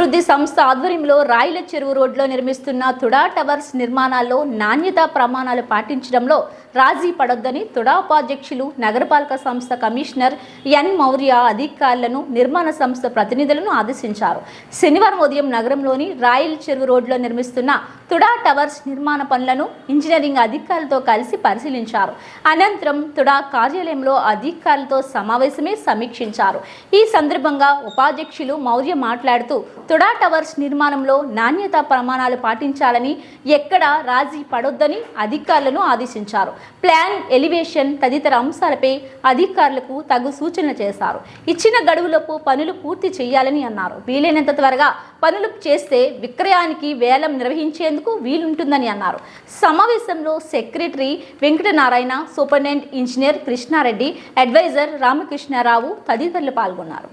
అభివృద్ధి సంస్థ ఆధ్వర్యంలో రాయల చెరువు రోడ్లో నిర్మిస్తున్న తుడా టవర్స్ నిర్మాణాల్లో నాణ్యతా ప్రమాణాలు పాటించడంలో రాజీ పడొద్దని తుడా ఉపాధ్యక్షులు నగరపాలక సంస్థ కమిషనర్ ఎన్ మౌర్య అధికారులను నిర్మాణ సంస్థ ప్రతినిధులను ఆదేశించారు. శనివారం ఉదయం నగరంలోని రాయల్ చెరువు రోడ్లో నిర్మిస్తున్న తుడా టవర్స్ నిర్మాణ పనులను ఇంజనీరింగ్ అధికారులతో కలిసి పరిశీలించారు. అనంతరం తుడా కార్యాలయంలో అధికారులతో సమావేశమే సమీక్షించారు. ఈ సందర్భంగా ఉపాధ్యక్షులు మౌర్య మాట్లాడుతూ తుడా టవర్స్ నిర్మాణంలో నాణ్యతా ప్రమాణాలు పాటించాలని, ఎక్కడా రాజీ పడొద్దని అధికారులను ఆదేశించారు. ప్లాన్, ఎలివేషన్ తదితర అంశాలపై అధికారులకు తగు సూచనలు చేశారు. ఇచ్చిన గడువులోపు పనులు పూర్తి చేయాలని అన్నారు. వీలైనంత త్వరగా పనులు చేస్తే విక్రయానికి వేలం నిర్వహించేందుకు వీలుంటుందని అన్నారు. సమావేశంలో secretary Venkatanarayana, superintendent engineer Krishnareddy, adviser Ramakrishnarao తదితరులు పాల్గొన్నారు.